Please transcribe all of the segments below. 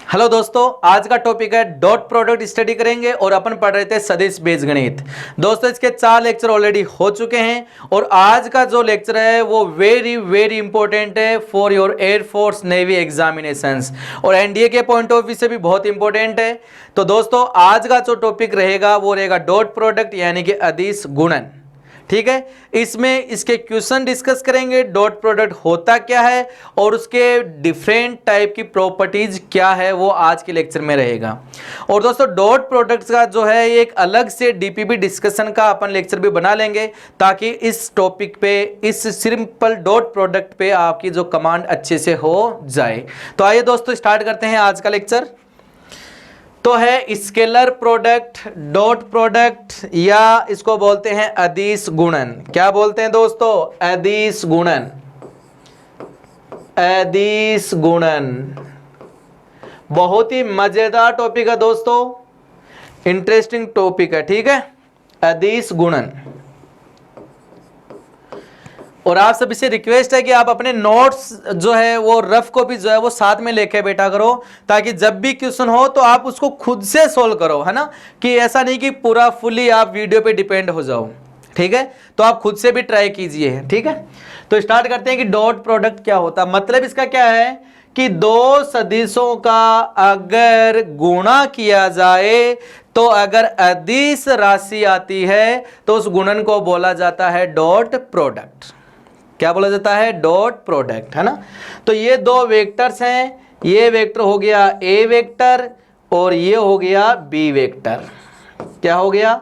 Hello दोस्तों, आज का टॉपिक है डॉट प्रोडक्ट स्टडी करेंगे और अपन पढ़ रहे थे सदिश बीजगणित। दोस्तों इसके 4 लेक्चर ऑलरेडी हो चुके हैं और आज का जो लेक्चर है वो वेरी वेरी इंपॉर्टेंट है for your air force navy examinations और एनडीए के पॉइंट ऑफ व्यू से भी बहुत इंपॉर्टेंट है। तो दोस्तों आज का जो टॉपिक रहेगा वो रहेगा डॉट प्रोडक्ट यानी कि अदिश गुणन। ठीक है, इसमें इसके क्वेश्चन डिस्कस करेंगे, डॉट प्रोडक्ट होता क्या है और उसके डिफरेंट टाइप की प्रॉपर्टीज क्या है वो आज के लेक्चर में रहेगा। और दोस्तों डॉट प्रोडक्ट्स का जो है एक अलग से डीपीपी डिस्कशन का अपन लेक्चर भी बना लेंगे ताकि इस टॉपिक पे, इस सिंपल डॉट प्रोडक्ट पे आपकी जो कमांड अच्छे से हो जाए। तो आइए दोस्तों स्टार्ट करते हैं आज का लेक्चर। तो है स्केलर प्रोडक्ट, डॉट प्रोडक्ट या इसको बोलते हैं अदिश गुणन। क्या बोलते हैं दोस्तों? अदिश गुणन। अदिश गुणन बहुत ही मजेदार टॉपिक है दोस्तों, इंटरेस्टिंग टॉपिक है। ठीक है, अदिश गुणन। और आप सभी से रिक्वेस्ट है कि आप अपने नोट्स जो है वो रफ कॉपी जो है वो साथ में लेके बैठा करो ताकि जब भी क्वेश्चन हो तो आप उसको खुद से सोल्व करो, है ना, कि ऐसा नहीं कि पूरा फुली आप वीडियो पे डिपेंड हो जाओ। ठीक है, तो आप खुद से भी ट्राई कीजिए। ठीक है, तो स्टार्ट करते हैं कि डॉट प्रोडक्ट क्या होता है। मतलब इसका क्या है कि दो सदिशों का अगर गुणा किया जाए तो अगर अदिश राशि आती है तो उस गुणन को बोला जाता है डॉट प्रोडक्ट। क्या बोला जाता है? डॉट प्रोडक्ट, है ना। तो ये दो वेक्टर्स हैं, ये वेक्टर हो गया ए वेक्टर और ये हो गया बी वेक्टर। क्या हो गया?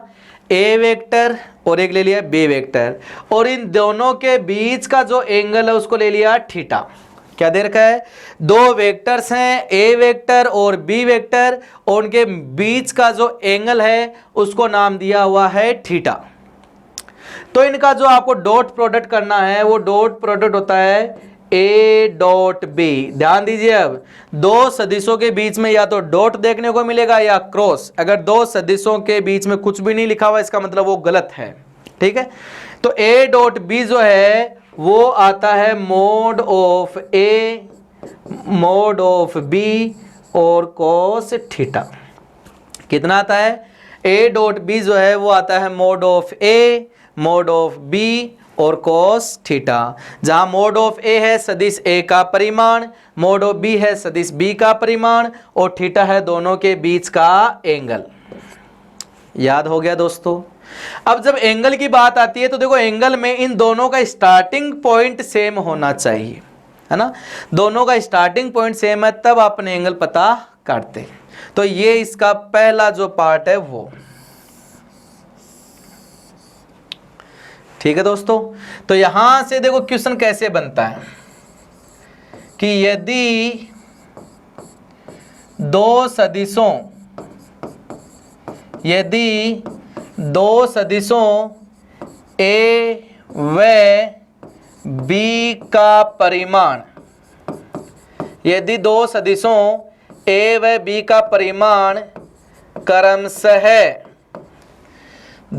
ए वेक्टर और एक ले लिया बी वेक्टर और इन दोनों के बीच का जो एंगल है उसको ले लिया थीटा। क्या दे रखा है? दो वेक्टर्स हैं ए वेक्टर और बी वेक्टर और उनके बीच का जो एंगल है उसको नाम दिया हुआ है थीटा। तो इनका जो आपको डॉट प्रोडक्ट करना है वो डॉट प्रोडक्ट होता है ए डॉट बी। ध्यान दीजिए, अब दो सदिशों के बीच में या तो डॉट देखने को मिलेगा या क्रॉस। अगर दो सदिशों के बीच में कुछ भी नहीं लिखा हुआ इसका मतलब वो गलत है। ठीक है, तो ए डॉट बी जो है वो आता है mod of a mod of b और कॉस थीटा। कितना आता है? ए डॉट बी जो है वो आता है mod of a mod of b और कॉस थीटा। जहां मोड ऑफ ए है सदिश ए का परिमाण, मोड ऑफ बी है सदिश बी का परिमाण और थीटा है दोनों के बीच का एंगल। याद हो गया दोस्तों? अब जब एंगल की बात आती है तो देखो एंगल में इन दोनों का स्टार्टिंग पॉइंट सेम होना चाहिए, है ना। दोनों का स्टार्टिंग पॉइंट सेम है तब अपन एंगल पता करते हैं। तो ये इसका पहला जो पार्ट है वो। ठीक है दोस्तों, तो यहां से देखो क्वेश्चन कैसे बनता है कि यदि दो सदिशों ए व बी का परिमाण, यदि दो सदिशों ए व बी का परिमाण क्रमशः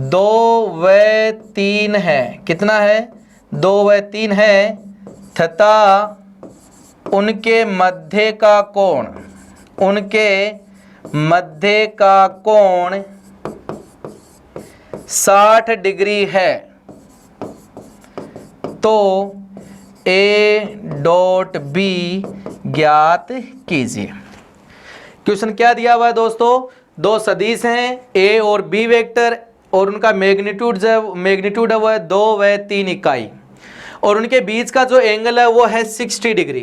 2 व 3 है। कितना है? 2 व 3 है तथा उनके मध्य का कोण 60 डिग्री है तो ए डॉट बी ज्ञात कीजिए। क्वेश्चन क्या दिया हुआ है दोस्तों? दो सदिश हैं ए और बी वेक्टर और उनका मैग्नीट्यूड है वो है 2 व 3 इकाई और उनके बीच का जो एंगल है वो है 60 डिग्री।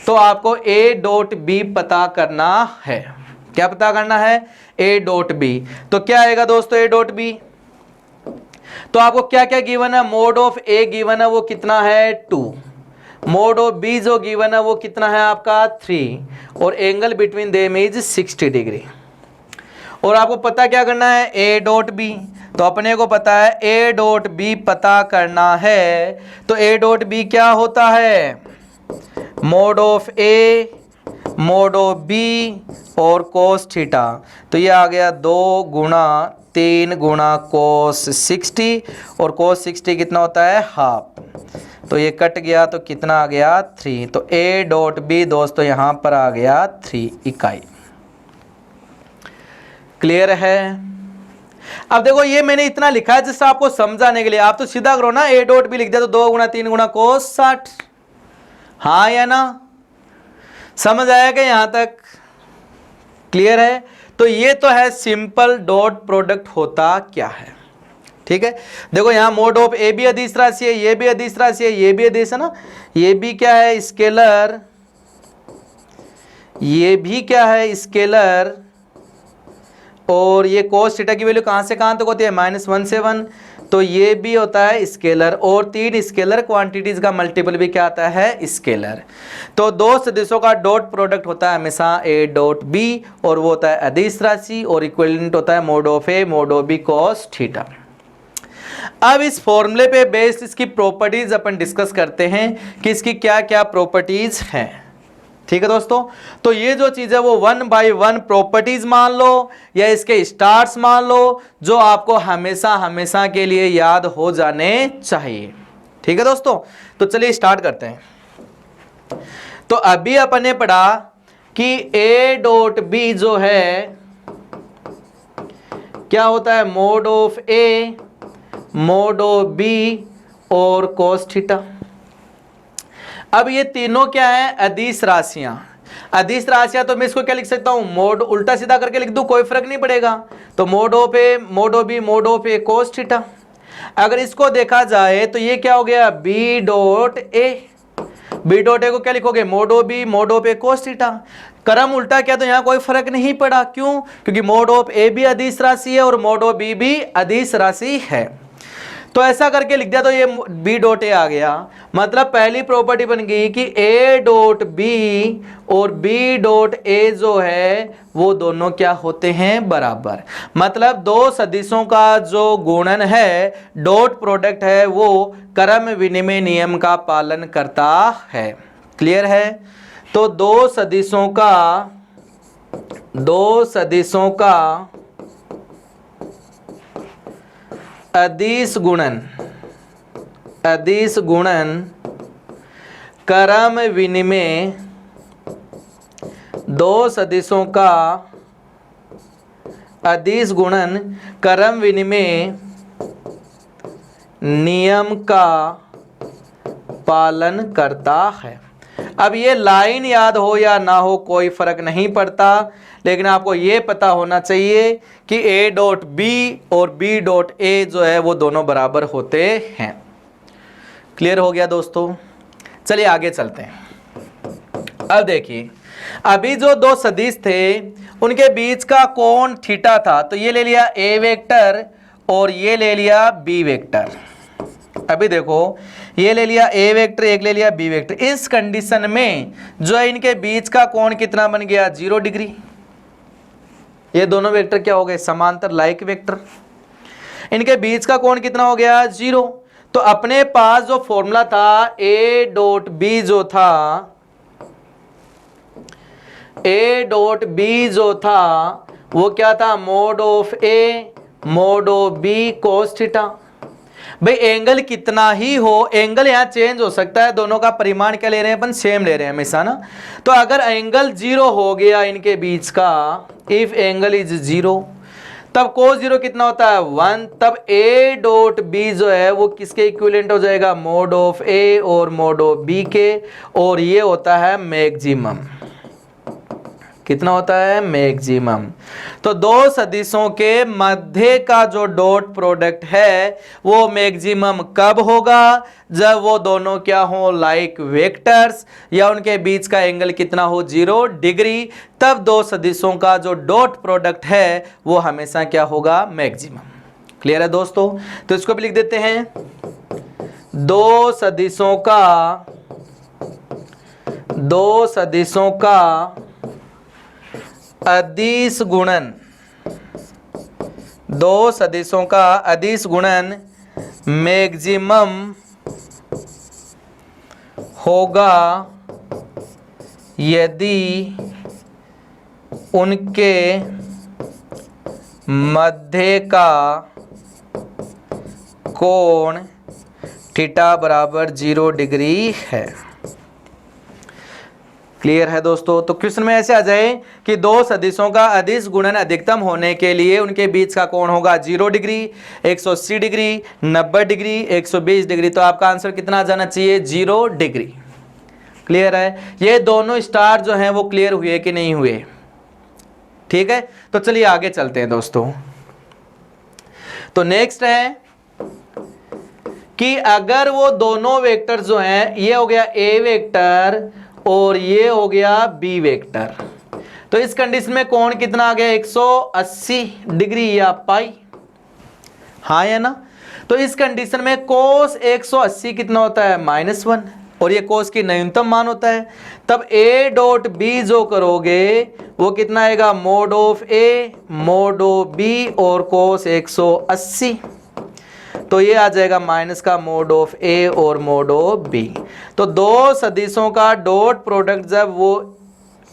तो आपको ए डॉट बी पता करना है। क्या पता करना है? A dot b. तो क्या आएगा दोस्तों ए डॉट बी? तो आपको क्या क्या गिवन है? मोड ऑफ ए गिवन है वो कितना है? 2। मोड ऑफ बी जो गिवन है वो कितना है आपका? 3 और angle between them is 60 degree. और आपको पता क्या करना है? A dot b. तो अपने को पता है ए डॉट बी पता करना है। तो ए डॉट बी क्या होता है? Mod of a mod of b और कोस थीटा। तो ये आ गया 2 गुणा 3 गुणा कोस 60 और कोस 60 कितना होता है? हाफ। तो ये कट गया तो कितना आ गया 3। तो ए डॉट बी दोस्तों यहाँ पर आ गया 3 इकाई। क्लियर है? अब देखो ये मैंने इतना लिखा है जिससे आपको समझाने के लिए, आप तो सीधा करो ना, ए डॉट बी लिख दिया तो 2 गुणा 3 गुणा कोस 60, हाँ या ना? समझ आया क्या यहां तक? क्लियर है? तो ये तो है सिंपल डॉट प्रोडक्ट होता क्या है। ठीक है, देखो यहां मोड ऑफ ए भी अदिश राशि है, ये भी अदिश राशि है, ये भी अदिश है ना, ये भी क्या है स्केलर, ये भी क्या है स्केलर, और ये कोस थीटा की वैल्यू कहां से कहां तक होती है -1 से 1, तो ये भी होता है स्केलर, और 3 स्केलर क्वांटिटीज का मल्टीपल भी क्या आता है स्केलर। तो दो सदिशों का डॉट प्रोडक्ट होता है हमेशा ए डॉट बी, और वो होता है अदिश राशि, और इक्विवेलेंट होता है mod of a mod of b cos theta. अब इस फॉर्मूले पे बेस्ड इसकी प्रॉपर्टीज अपन डिस्कस करते हैं कि इसकी क्या क्या प्रॉपर्टीज हैं। ठीक है दोस्तों, तो ये जो चीज है वो 1 बाय 1 प्रॉपर्टीज मान लो या इसके स्टार्स मान लो, जो आपको हमेशा हमेशा के लिए याद हो जाने चाहिए। ठीक है दोस्तों, तो चलिए स्टार्ट करते हैं। तो अभी अपन ने पढ़ा कि ए डॉट बी जो है क्या होता है mod of a mod of b और कोस थीटा। अब ये तीनों क्या है अदिश राशियां, अदिश राशियां, तो मैं इसको क्या लिख सकता हूं मोड, उल्टा सीधा करके लिख दूं कोई फर्क नहीं पड़ेगा, तो mod of a mod of b mod of a cos theta. अगर इसको देखा जाए तो ये क्या हो गया b dot a, b dot a को क्या लिखोगे mod of b mod of a cos theta. क्रम उल्टा किया तो यहां कोई फर्क नहीं पड़ा, क्यों? क्योंकि मोड ऑफ ए भी अदिश राशि है और मोड ऑफ बी भी अदिश राशि है। तो ऐसा करके लिख दिया तो ये बी डॉट ए आ गया, मतलब पहली प्रॉपर्टी बन गई कि ए डॉट बी और बी डॉट ए जो है वो दोनों क्या होते हैं बराबर, मतलब दो सदिशों का जो गुणन है डॉट प्रोडक्ट है वो क्रम विनिमय नियम का पालन करता है। क्लियर है? तो दो सदिशों का अदिश गुणन क्रम विनिमय, दो सदिशों का अदिश गुणन क्रम विनिमय नियम का पालन करता है। अब ये लाइन याद हो या ना हो कोई फर्क नहीं पड़ता, लेकिन आपको ये पता होना चाहिए कि ए डॉट बी और बी डॉट ए जो है वो दोनों बराबर होते हैं। क्लियर हो गया दोस्तों? चलिए आगे चलते हैं। अब देखिए, अभी जो दो सदिश थे उनके बीच का कोण थीटा था, तो ये ले लिया ए वेक्टर और ये ले लिया बी वेक्टर। अभी देखो ये ले लिया ए वेक्टर, एक ले लिया बी वेक्टर। इस कंडीशन में जो है इनके बीच का कोण कितना बन गया 0 डिग्री। ये दोनों वेक्टर क्या हो गए समांतर लाइक वेक्टर, इनके बीच का कोण कितना हो गया 0। तो अपने पास जो फॉर्मूला था ए डॉट बी जो था, ए डॉट बी जो था वो क्या था mod of a mod of b cos theta. भाई एंगल कितना ही हो, एंगल यहाँ चेंज हो सकता है, दोनों का परिमाण क्या ले रहे हैं अपन सेम ले रहे हैं हमेशा ना। तो अगर एंगल 0 हो गया इनके बीच का, इफ एंगल इज 0, तब कोस 0 कितना होता है 1, तब ए डॉट बी जो है वो किसके इक्विवेलेंट हो जाएगा मोड ऑफ ए और मोड ऑफ बी के, और ये होता है मैक्सिमम। कितना होता है मैक्सिमम। तो दो सदिशों के मध्य का जो डॉट प्रोडक्ट है वो मैक्सिमम कब होगा, जब वो दोनों क्या हो लाइक वेक्टर्स या उनके बीच का एंगल कितना हो 0 डिग्री, तब दो सदिशों का जो डॉट प्रोडक्ट है वो हमेशा क्या होगा मैक्सिमम। क्लियर है दोस्तों? तो इसको भी लिख देते हैं, दो सदिशों का अदिश गुणन, दो सदिशों का अदिश गुणन मैक्सिमम होगा यदि उनके मध्य का कोण थीटा बराबर 0 डिग्री है। क्लियर है दोस्तों। तो क्वेश्चन में ऐसे आ जाए कि दो सदिशों का अदिश गुणन अधिकतम होने के लिए उनके बीच का कोण होगा 0 डिग्री, 180 डिग्री, 90 डिग्री, 120 डिग्री। तो आपका आंसर कितना आ जाना चाहिए? 0 डिग्री। क्लियर है? ये दोनों स्टार जो हैं वो क्लियर हुए कि नहीं हुए? ठीक है, तो चलिए आगे चलते हैं दोस्तों। तो नेक्स्ट है कि अगर वो दोनों वेक्टर जो हैं, ये हो गया ए वेक्टर और ये हो गया बी वेक्टर, तो इस कंडीशन में कोण कितना आ गया? 180 डिग्री या पाई, हाँ या ना? तो इस कंडीशन में कोस 180 कितना होता है? -1, और ये कोस की न्यूनतम मान होता है। तब ए डॉट बी जो करोगे वो कितना आएगा? Mod of a mod of b और कोस 180, तो ये आ जाएगा माइनस का मोड ऑफ ए और मोड ऑफ बी। तो दो सदिशों का डॉट प्रोडक्ट जब वो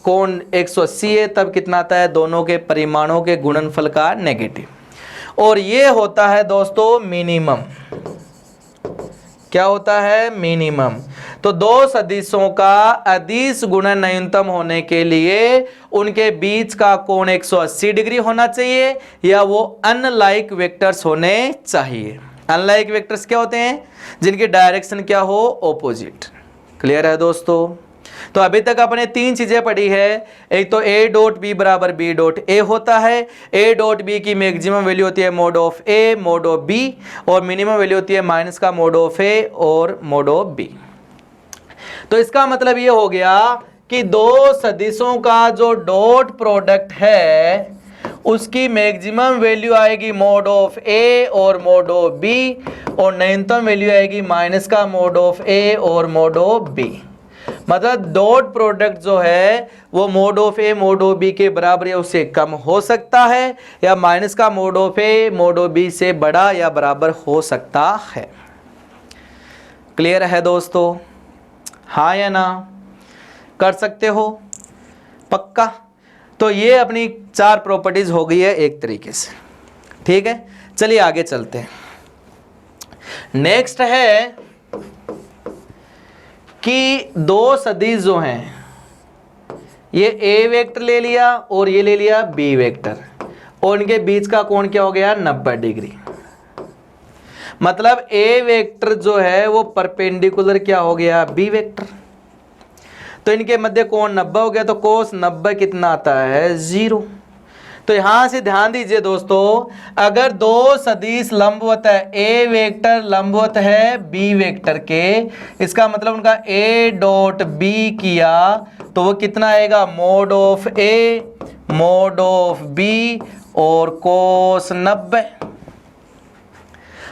कोण 180 है तब कितना आता है? दोनों के परिमाणों के गुणनफल का नेगेटिव, और ये होता है दोस्तों मिनिमम। क्या होता है? मिनिमम। तो दो सदिशों का अदिश गुणन न्यूनतम होने के लिए उनके बीच का कोण 180 डिग्री होना चाहिए या वो अनलाइक वेक्टर्स होने चाहिए। अनलाइक वेक्टर्स क्या होते हैं? जिनकी डायरेक्शन क्या हो? ऑपोजिट। क्लियर है दोस्तों? तो अभी तक आपने तीन चीजें पढ़ी है। एक तो ए डॉट बी बराबर बी डॉट ए होता है, ए डॉट बी की मैक्सिमम वैल्यू होती है mod of a mod of b, और मिनिमम वैल्यू होती है माइनस का मोड ऑफ ए और मोड ऑफ बी। तो इसका मतलब ये हो गया कि दो सदिशों का जो डॉट प्रोडक्ट है उसकी मैक्सिमम वैल्यू आएगी मोड ऑफ ए और मोड ऑफ बी, और न्यूनतम वैल्यू आएगी माइनस का मोड ऑफ ए और मोड ऑफ बी। मतलब डॉट प्रोडक्ट जो है वो mod of a mod of b के बराबर या उससे कम हो सकता है, या माइनस का mod of a mod of b से बड़ा या बराबर हो सकता है। क्लियर है दोस्तों? हाँ या ना? कर सकते हो पक्का? तो ये अपनी चार प्रॉपर्टीज हो गई है एक तरीके से। ठीक है, चलिए आगे चलते हैं। नेक्स्ट है कि दो सदिश जो हैं, ये ए वेक्टर ले लिया और ये ले लिया बी वेक्टर, और इनके बीच का कोण क्या हो गया? 90 डिग्री। मतलब ए वेक्टर जो है वो परपेंडिकुलर क्या हो गया? B vector. तो इनके मध्य कोण 90 हो गया, तो कोस 90 कितना आता है? 0। तो यहां से ध्यान दीजिए दोस्तों, अगर दो सदिश लंबवत है, ए वेक्टर लंबवत है बी वेक्टर के, इसका मतलब उनका ए डॉट बी किया तो वो कितना आएगा? Mod of a mod of b और कोस 90,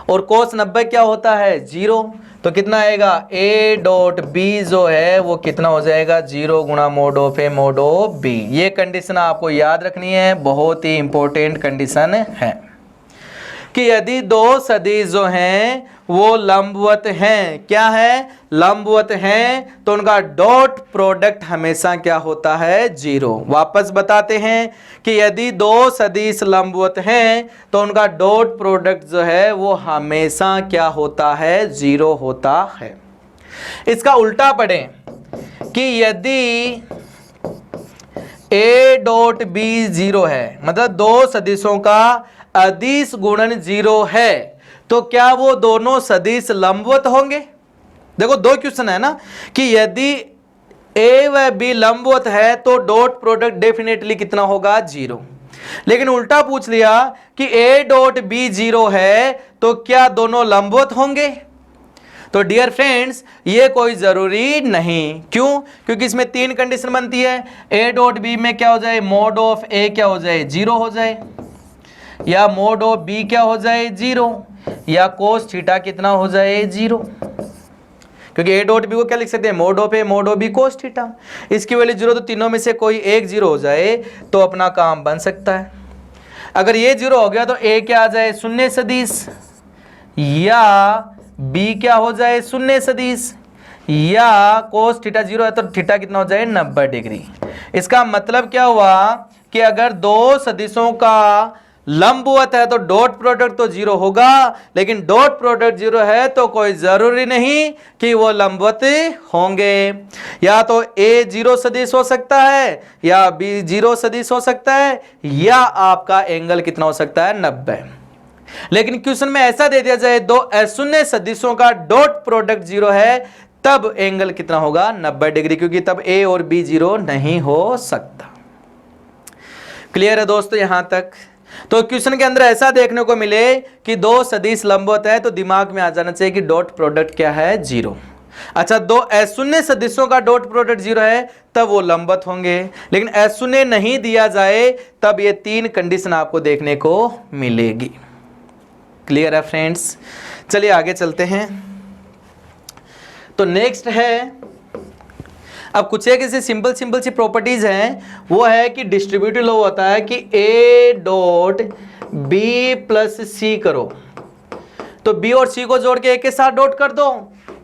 और कोस 90 क्या होता है? 0। तो कितना आएगा? ए डॉट बी जो है वो कितना हो जाएगा? 0 गुणा mod of a mod of b. ये कंडीशन आपको याद रखनी है, बहुत ही इंपॉर्टेंट कंडीशन है कि यदि दो सदिश जो हैं वो लंबवत हैं, क्या है? लंबवत हैं, तो उनका डॉट प्रोडक्ट हमेशा क्या होता है? 0। वापस बताते हैं कि यदि दो सदिश लंबवत हैं तो उनका डॉट प्रोडक्ट जो है वो हमेशा क्या होता है? 0 होता है। इसका उल्टा पढ़ें कि यदि ए डॉट बी 0 है, मतलब दो सदिशों का अदिश गुणन 0 है, तो क्या वो दोनों सदिश लंबवत होंगे? देखो दो क्वेश्चन है ना, कि यदि ए व बी लंबवत है तो डॉट प्रोडक्ट डेफिनेटली कितना होगा? 0। लेकिन उल्टा पूछ लिया कि ए डॉट बी 0 है तो क्या दोनों लंबवत होंगे? तो डियर फ्रेंड्स, ये कोई जरूरी नहीं। क्यों? क्योंकि इसमें तीन कंडीशन बनती है। ए डॉट बी में क्या हो जाए? मोड ऑफ ए क्या हो जाए? 0 हो जाए, या मोड ऑफ बी क्या हो जाए? 0, या कोस थीटा कितना हो जाए? 0। क्योंकि ए डॉट बी को क्या लिख सकते हैं? Mod of a mod of b cos theta. इसकी वैल्यू 0, तो तीनों में से कोई एक 0 हो जाए तो अपना काम बन सकता है। अगर ये 0 हो गया तो ए क्या आ जाए? शून्य सदिश, या बी क्या हो जाए? शून्य सदिश, या कोस थीटा 0 है तो थीटा कितना हो जाए? 90 डिग्री। इसका मतलब क्या हुआ कि अगर दो सदिशों का लंबवत है तो डॉट प्रोडक्ट तो जीरो होगा, लेकिन डॉट प्रोडक्ट जीरो है तो कोई जरूरी नहीं कि वो लंबवत होंगे। या तो ए जीरो सदिश हो सकता है, या बी जीरो सदिश हो सकता है, या आपका एंगल कितना हो सकता है 90। लेकिन क्वेश्चन में ऐसा दे दिया जाए दो अशून्य सदिशों का डॉट प्रोडक्ट जीरो है, तब एंगल कितना होगा 90 डिग्री, क्योंकि तब ए और बी जीरो नहीं हो सकता। क्लियर है दोस्तों यहां तक? तो क्वेश्चन के अंदर ऐसा देखने को मिले कि दो सदिश लंबवत है तो दिमाग में आ जाना चाहिए कि डॉट प्रोडक्ट क्या है, जीरो। अच्छा, दो अशून्य सदिशों का डॉट प्रोडक्ट जीरो है तब वो लंबवत होंगे, लेकिन अशून्य नहीं दिया जाए तब ये तीन कंडीशन आपको देखने को मिलेगी। क्लियर है फ्रेंड्स? चलिए आगे चलते हैं। तो नेक्स्ट है, अब कुछ एक ऐसी सिंपल सी प्रॉपर्टीज हैं, वो है कि डिस्ट्रीब्यूटिव लॉ होता है कि ए डॉट बी प्लस सी करो, तो बी और सी को जोड़ के ए के साथ डॉट कर दो,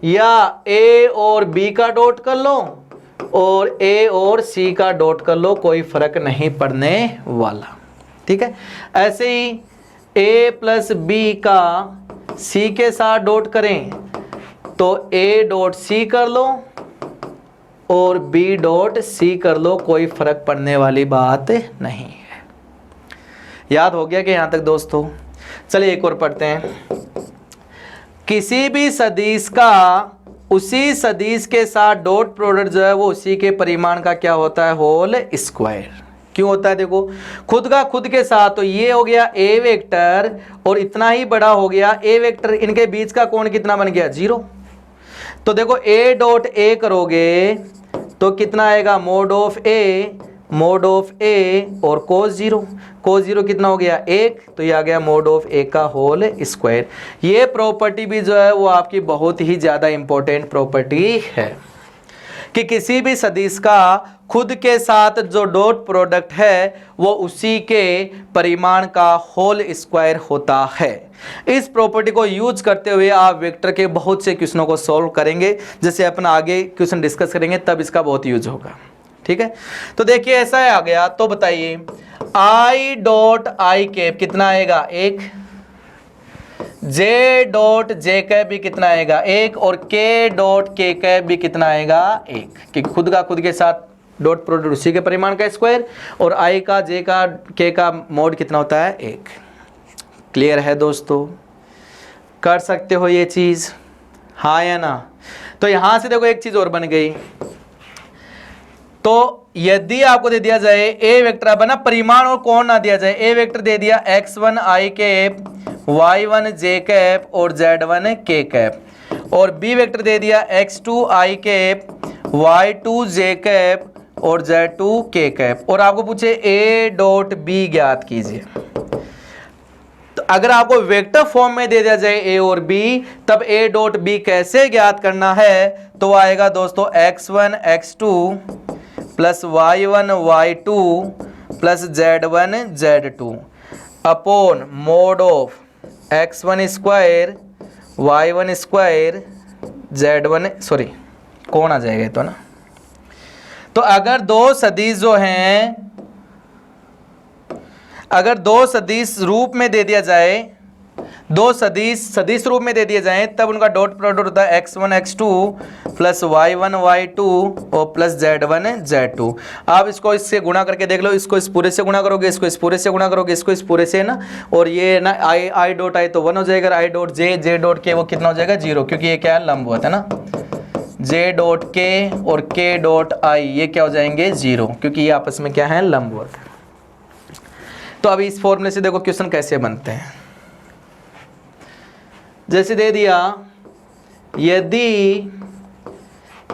या ए और बी का डॉट कर लो और ए और सी का डॉट कर लो, कोई फर्क नहीं पड़ने वाला। ठीक है, ऐसे ही ए प्लस बी का सी के साथ डॉट करें तो ए डॉट सी कर लो और बी डॉट सी कर लो, कोई फर्क पड़ने वाली बात नहीं है। याद हो गया कि यहां तक दोस्तों? चलिए एक और पढ़ते हैं। किसी भी सदिश का उसी सदिश के साथ डॉट प्रोडक्ट जो है वो उसी के परिमाण का क्या होता है, होल स्क्वायर। क्यों होता है? देखो, खुद का खुद के साथ, तो ये हो गया ए वेक्टर और इतना ही बड़ा हो गया ए वेक्टर, इनके बीच का कोण कितना बन गया, जीरो। तो देखो ए डॉट ए करोगे तो कितना आएगा, मोड ऑफ ए और कोस जीरो कितना हो गया, एक, तो ये आ गया मोड ऑफ ए का होल स्क्वायर। ये प्रॉपर्टी भी जो है वो आपकी बहुत ही ज्यादा इंपॉर्टेंट प्रॉपर्टी है कि किसी भी सदिश का खुद के साथ जो डॉट प्रोडक्ट है वो उसी के परिमाण का होल स्क्वायर होता है। इस प्रॉपर्टी को यूज करते हुए आप वेक्टर के बहुत से क्वेश्चनों को सॉल्व करेंगे, जैसे अपन आगे क्वेश्चन डिस्कस करेंगे तब इसका बहुत यूज होगा। ठीक है, तो देखिए ऐसा है आ गया, तो बताइए आई डॉट आई कैप कितना आएगा, एक, जे डॉट जे कैप भी कितना आएगा, एक, और के डॉट के कैप भी कितना आएगा, एक, कि खुद का खुद के साथ डॉट प्रोडक्ट उसी के परिमाण का स्क्वायर, और आई का जे का के का मोड कितना होता है, एक। क्लियर है दोस्तों? कर सकते हो ये चीज, हाँ या ना? तो यहां से देखो एक चीज और बन गई, तो यदि आपको दे दिया जाए ए वेक्टर बना परिमाण और कोण ना दिया जाए, ए वेक्टर दे दिया x1 आई कैप, y1 जे कैप और z1 के कैप, और बी वेक्टर दे दिया x2 आई कैप, y2 जे कैप और z2 के कैप, और आपको पूछे ए डॉट बी ज्ञात कीजिए। तो अगर आपको वेक्टर फॉर्म में दे दिया जाए ए और बी, तब ए डॉट बी कैसे ज्ञात करना है, तो आएगा दोस्तों x1 x2 plus y1 y2 plus z1 z2 upon mod of x1 square y1 square z1, sorry कौन आ जाएगा तो ना। तो अगर दो सदिश जो हैं, अगर दो सदिश रूप में दे दिया जाए, दो सदिश रूप में दे दिए जाएं, तब उनका डॉट प्रोडक्ट होता है x1 x2 plus y1 y2 और प्लस z1 z2। आप इसको इससे गुणा करके देख लो, इसको इस पूरे से गुणा करोगे, इसको इस पूरे से गुणा करोगे, इसको इस पूरे से ना, और ये ना आई डॉट आई तो 1 हो जाएगा, आई डॉट जे डॉट के वो कितना हो जाएगा, 0, क्योंकि ये क्या है, लंबवत है ना। जे डॉट के और के डॉट आई ये क्या हो जाएंगे, 0, क्योंकि ये आपस में क्या है, लंबवत। तो अभी इस फॉर्मूले से देखो क्वेश्चन कैसे बनते हैं। जैसे दे दिया, यदि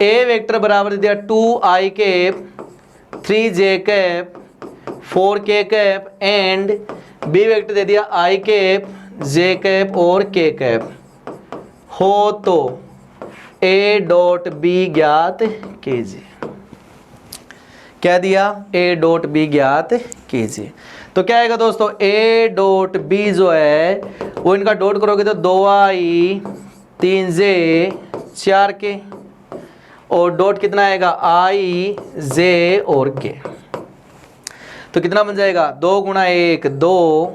ए वेक्टर बराबर दे दिया 2i cap 3j cap 4k cap and b vector दे दिया i कैप j कैप और k कैप हो, तो a डॉट बी ज्ञात कीजिए। क्या दिया, a डॉट बी ज्ञात कीजिए। तो क्या आएगा दोस्तों, a डॉट बी जो है वो इनका डॉट करोगे तो 2i 3j 4k और डॉट कितना आएगा, i j और k। तो कितना बन जाएगा, 2 गुणा 1 2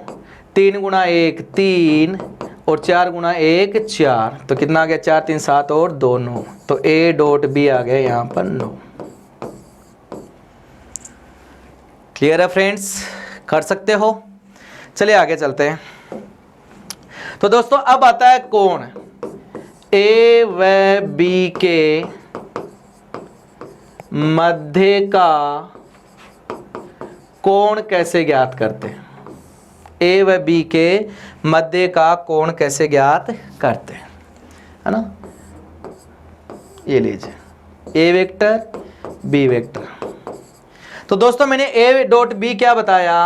3 गुणा 1 3 और 4 गुणा 1 4, तो कितना आ गया 4 3 7 और 2 9, तो A डॉट B आ गया यहाँ पर 9। क्लियर है फ्रेंड्स, कर सकते हो। चलिए आगे चलते हैं। तो दोस्तों अब आता है कोण। A व B के मध्य का कोण कैसे ज्ञात करते हैं। A व B के मध्य का कोण कैसे ज्ञात करते हैं, है ना। ये लीजिए A वेक्टर B वेक्टर। तो दोस्तों मैंने A डॉट B क्या बताया,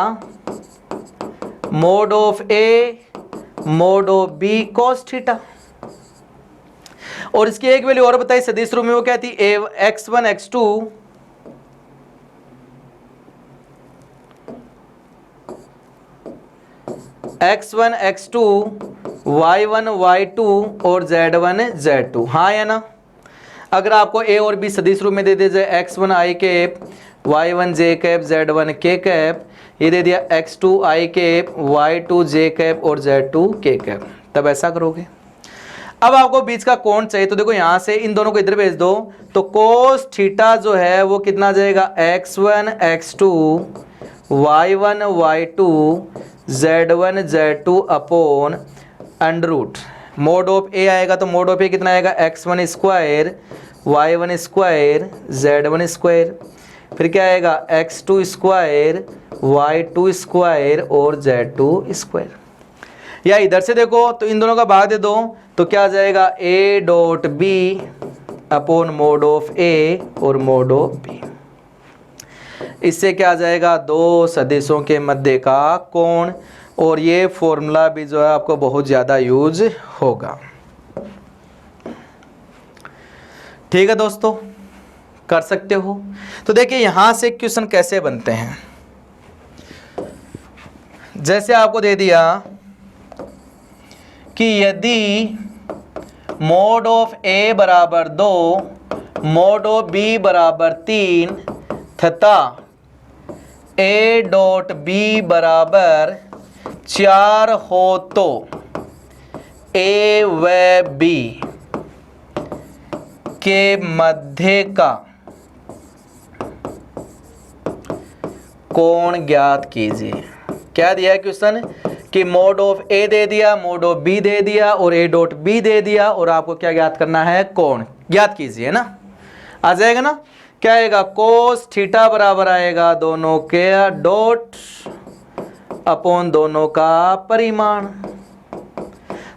mode of A mode of B cos theta. और इसकी एक वैल्यू और बताई सदिश रूप में, वो क्या थी x1 x2 x1 x2 y1 y2 और z1 z2, हाँ या ना। अगर आपको A और B सदिश रूप में दे दिया जाए x1 i cap y1 j cap z1 k cap, ये दे दिया x2 i cap y2 j cap और z2 k कैप, तब ऐसा करोगे। अब आपको बीच का कोण चाहिए, तो देखो यहां से इन दोनों को इधर भेज दो, तो कोस थीटा जो है वो कितना जाएगा x1 x2 y1 y2 z1 z2 upon under root mod of A आएगा, तो मोड ऑफ A कितना आएगा x1 square y1 square z1 square, फिर क्या आएगा x2 स्क्वायर y2 स्क्वायर और z2 स्क्वायर। या इधर से देखो तो इन दोनों का भाग दे दो, तो क्या आ जाएगा A dot B upon mod of A और मोड ऑफ B। इससे क्या आ जाएगा, दो सदिशों के मध्य का कोण। और ये फॉर्मूला भी जो है आपको बहुत ज़्यादा यूज होगा। ठीक है दोस्तों, कर सकते हो। तो देखिए यहां से क्वेश्चन कैसे बनते हैं। जैसे आपको दे दिया कि यदि मोड ऑफ A बराबर 2 मोड ऑफ B बराबर 3 तथा A डॉट B बराबर 4 हो, तो A व B के मध्य का कोण ज्ञात कीजिए। क्या दिया है क्वेश्चन कि मोड ऑफ A दे दिया, मोड ऑफ B दे दिया और A डॉट B दे दिया, और आपको क्या ज्ञात करना है, कोण ज्ञात कीजिए ना। आ जाएगा ना, क्या आएगा कोस थीटा बराबर आएगा दोनों के डॉट अपॉन दोनों का परिमाण।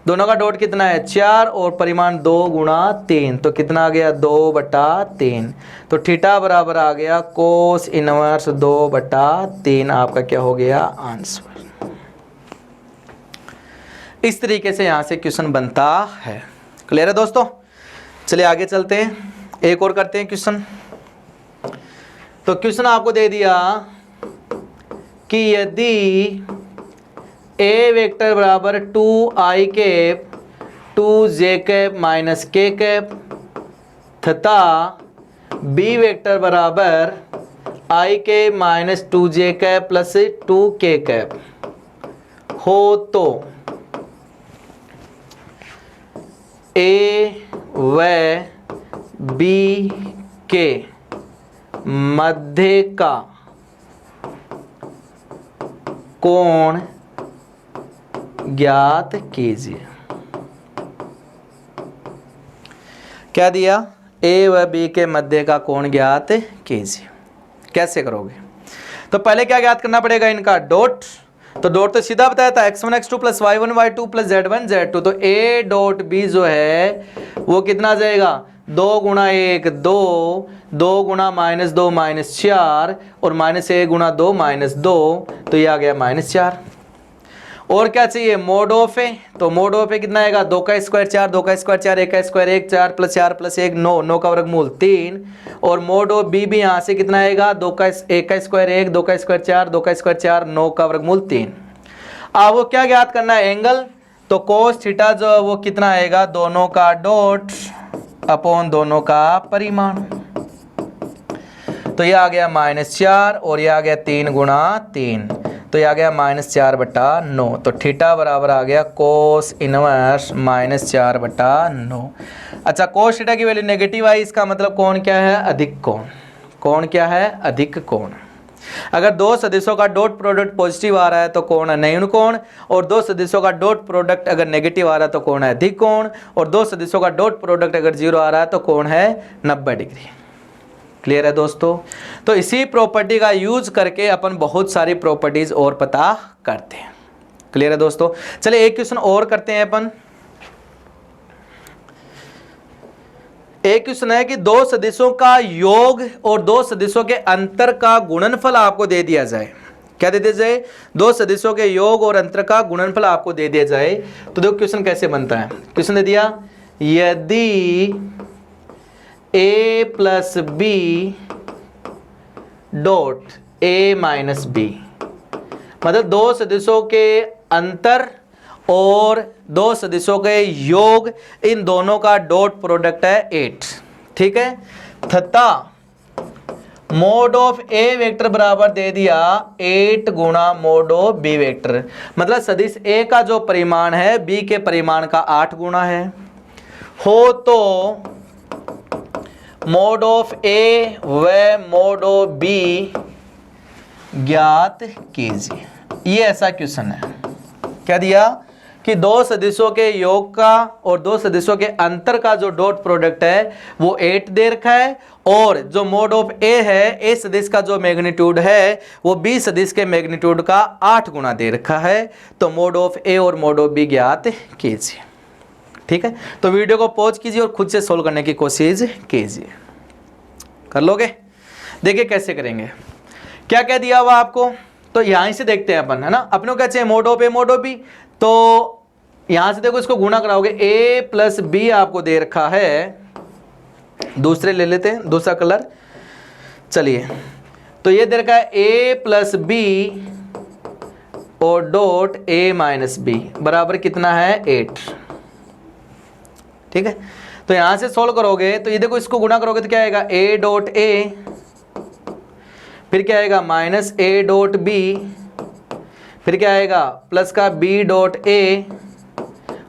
दोनों का डॉट कितना है 4 और परिमाण 2 गुणा 3, तो कितना आ गया 2/3। तो थीटा बराबर आ गया कोस इनवर्स 2/3, आपका क्या हो गया आंसर। इस तरीके से यहां से क्वेश्चन बनता है। क्लियर है दोस्तों, चलिए आगे चलते हैं, एक और करते हैं क्वेश्चन। तो क्वेश्चन आपको दे दिया कि यदि A वेक्टर बराबर 2i cap 2j cap minus k cap तथा B वेक्टर बराबर i cap minus 2j cap plus 2k cap हो, तो A व B के मध्य का कोण ज्ञात कीजिए। क्या दिया, A व B के मध्य का कोण ज्ञात कीजिए। कैसे करोगे, तो पहले क्या ज्ञात करना पड़ेगा, इनका डॉट। तो डॉट तो सीधा बताया था x1 x2 plus y1 y2 plus z1 z2, तो A डॉट B जो है वो कितना जाएगा 2 गुणा 1 2, 2 गुणा -2 -4 और -1 गुणा 2 -2, तो ये आ गया -4। और क्या चाहिए, मोड ऑफ ए, तो मोड ऑफ ए कितना आएगा 2 का स्क्वायर 4, 2 का स्क्वायर 4, 1 का स्क्वायर 1, 4 प्लस 4 प्लस 1 9, 9 का वर्गमूल 3। और मोड ऑफ बी भी यहाँ से कितना आएगा 2 का 1 का स्क्वायर 1, 2 का स्क्वायर 4, 2 का स्क्वायर 4, 9 का वर्गमूल 3। अब वो क्या ज्ञात करना है, एंगल। तो कोस थीटा जो है वो कितना आएगा, दोनों का डॉट अपॉन दोनों का परिमाण। तो ये आ गया -4 और ये आ गया 3 गुणा 3, तो ये आ गया -4/9। तो थीटा बराबर आ गया कोस इनवर्स -4/9। अच्छा, कोस थीटा की वैल्यू नेगेटिव आई, इसका मतलब कोण क्या है? अधिक कोण। कोण क्या है? अधिक कोण। अगर दो सदिशों का डॉट प्रोडक्ट पॉजिटिव आ रहा है तो कोण है न्यून कोण, और दो सदिशों का डॉट प्रोडक्ट अगर नेगेटिव आ रहा है तो कोण है अधिक कोण, और दो सदिशों का डॉट प्रोडक्ट अगर 0 आ रहा है तो कोण है 90 डिग्री। क्लियर है दोस्तों? तो इसी प्रॉपर्टी का यूज करके अपन बहुत सारी प्रॉपर्टीज और पता करते हैं। क्लियर है दोस्तों? चलिए एक क्वेश्चन और करते हैं अपन। एक क्वेश्चन है कि दो सदिशों का योग और दो सदिशों के अंतर का गुणनफल आपको दे दिया जाए। क्या दे दिया जाए? दो सदिशों के योग और अंतर का गुणनफल आपको दे दिया जाए। तो देखो क्वेश्चन कैसे बनता है। क्वेश्चन दे दिया, यदि a plus b dot a minus b, मतलब दो सदिशों के अंतर और दो सदिशों के योग, इन दोनों का डॉट प्रोडक्ट है 8। ठीक है, तथा मोड ऑफ ए वेक्टर बराबर दे दिया 8 गुणा मोड ऑफ बी वेक्टर, मतलब सदिश ए का जो परिमाण है बी के परिमाण का 8 गुणा है हो, तो मोड ऑफ ए व मोड ऑफ बी ज्ञात कीजिए। ये ऐसा क्वेश्चन है। क्या दिया कि दो सदिशों के योग का और दो सदिशों के अंतर का जो डॉट प्रोडक्ट है वो 8 दे रखा है, और जो मोड ऑफ ए है, ए सदिश का जो मैग्नीट्यूड है वो बी सदिश के मैग्नीट्यूड का 8 गुना दे रखा है। तो मोड ऑफ ए और मोड ऑफ बी ज्ञात कीजिए। ठीक है, तो वीडियो को पॉज कीजिए और खुद से सोल्व करने की कोशिश कीजिए। कर लोगे? देखिए कैसे करेंगे। क्या क्या दिया हुआ आपको, तो यहीं से देखते हैं अपन, है ना। अपने को क्या चाहिए? Mod of a mod of b. तो यहां से देखो इसको गुणा कराओगे, ए प्लस बी आपको दे रखा है। दूसरे ले लेते हैं, दूसरा कलर। चलिए, तो ये दे रखा है ए प्लस बी और डॉट ए माइनस बी बराबर कितना है? 8। ठीक है, तो यहां से सोल्व करोगे तो ये देखो इसको गुणा करोगे तो क्या आएगा? ए डॉट ए, फिर क्या आएगा? माइनस ए डॉट बी, फिर क्या आएगा? प्लस का बी डॉट ए,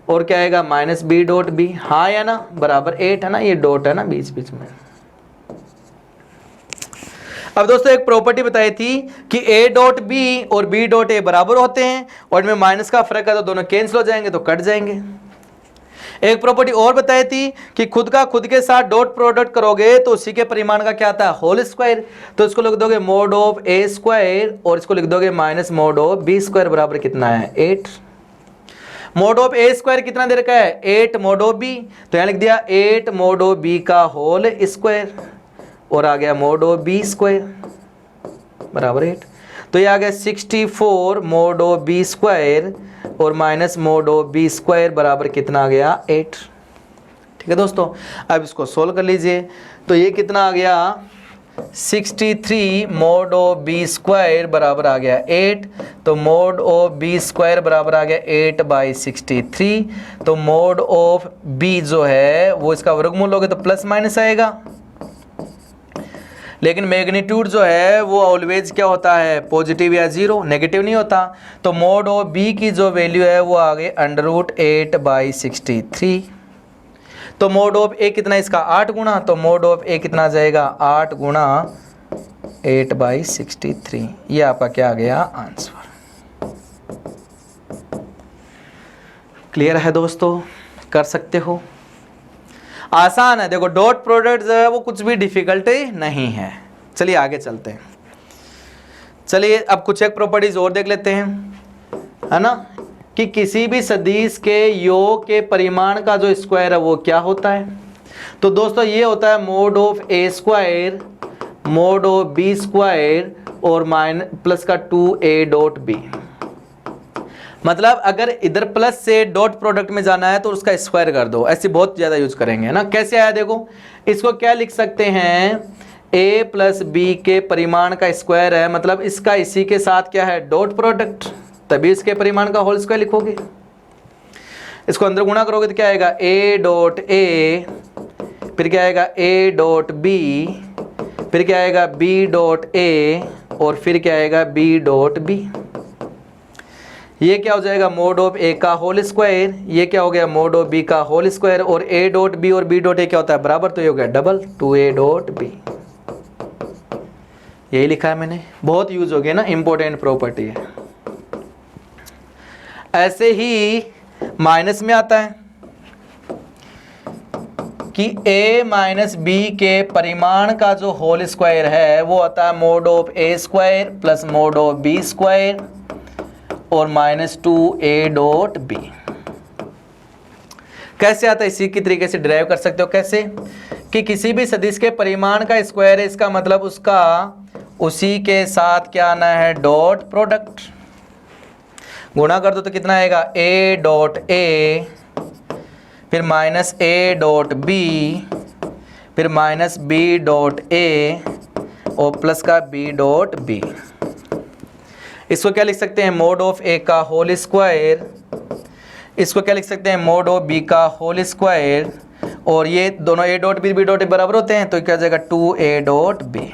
और क्या आएगा? Minus b dot b. हाँ या ना? बराबर 8 है ना, ये डॉट है ना बीच बीच में। अब दोस्तों एक प्रॉपर्टी बताई थी कि ए डॉट बी और बी डॉट ए बराबर होते हैं, और इनमें माइनस का फर्क है तो दोनों कैंसिल हो जाएंगे, तो कट जाएंगे। एक प्रॉपर्टी और बताई थी कि खुद का खुद के साथ डॉट प्रोडक्ट करोगे तो उसी के परिमाण का क्या आता है? Whole square. तो इसको लिख दोगे मोड ऑफ ए स्क्वायर, और इसको लिख दोगे minus mod of b square बराबर कितना है? 8। मोड ऑफ ए स्क्वायर कितना दे रखा है? 8 मोड ऑफ बी, तो यहां लिख दिया 8 मोड ऑफ बी का होल स्क्वायर, और आ गया मोड ऑफ बी स्क्वायर बराबर 8। तो ये आ गया 64 मोड ऑफ बी स्क्वायर और minus mod of b square बराबर कितना आ गया? 8। ठीक है दोस्तों, अब इसको सोल्व कर लीजिए। तो ये कितना आ गया? 63 मोड ऑफ बी स्क्वायर बराबर आ गया 8। तो मोड ऑफ बी स्क्वायर बराबर आ गया 8/63। तो मोड ऑफ बी जो है वो इसका वर्गमूल लोगे तो प्लस माइनस आएगा, लेकिन मैग्नीट्यूड जो है वो ऑलवेज क्या होता है? पॉजिटिव या जीरो, नेगेटिव नहीं होता। तो मोड ऑफ बी की जो वैल्यू है वो आ गई √8/63। तो मोड ऑफ ए कितना? इसका 8 गुना। तो मोड ऑफ ए कितना जाएगा? 8 गुणा 8/63। ये आपका क्या आ गया? आंसर। क्लियर है दोस्तों? कर सकते हो, आसान है। देखो डॉट प्रोडक्ट जो है वो कुछ भी डिफिकल्टी नहीं है। चलिए आगे चलते हैं। चलिए अब कुछ एक प्रॉपर्टीज और देख लेते हैं, है ना, कि किसी भी सदिश के योग के परिमाण का जो स्क्वायर है वो क्या होता है। तो दोस्तों ये होता है mod of a square, mod of b square और प्लस का 2a डॉट बी। मतलब अगर इधर प्लस से डॉट प्रोडक्ट में जाना है तो उसका स्क्वायर कर दो, ऐसे बहुत ज्यादा यूज करेंगे, है ना। कैसे आया देखो, इसको क्या लिख सकते हैं? a प्लस बी के परिमाण का स्क्वायर है, मतलब इसका इसी के साथ क्या है? डॉट प्रोडक्ट, तभी इसके परिमाण का होल स्क्वायर लिखोगे। इसको अंदर गुणा करोगे तो क्या आएगा? a डॉट ए, फिर क्या आएगा? a डॉट बी, फिर क्या आएगा? b डॉट ए, और फिर क्या आएगा? b dot b. ये क्या हो जाएगा मोड ऑफ ए का होल स्क्वायर, ये क्या हो गया मोड ऑफ बी का होल स्क्वायर, और ए डॉट बी और बी डॉट ए क्या होता है बराबर, तो ये हो गया डबल 2a डॉट बी। यही लिखा है मैंने, बहुत यूज हो गया ना, इंपॉर्टेंट प्रॉपर्टी है। ऐसे ही माइनस में आता है कि a माइनस बी के परिमाण का जो होल स्क्वायर है वो आता है mod of a square plus mod of b square और माइनस 2a डॉट बी। कैसे आता है, इसी की तरीके से ड्राइव कर सकते हो। कैसे कि किसी भी सदिश के परिमाण का स्क्वायर है, इसका मतलब उसका उसी के साथ क्या आना है डॉट प्रोडक्ट। गुणा कर दो तो कितना आएगा a डॉट ए, फिर माइनस a डॉट बी, फिर माइनस b डॉट ए और प्लस का b डॉट बी। इसको क्या लिख सकते हैं मोड ऑफ ए का होल स्क्वायर, इसको क्या लिख सकते हैं मोड ऑफ बी का होल स्क्वायर, और ये दोनों a dot b dot a बराबर होते हैं तो क्या जाएगा 2a डॉट बी।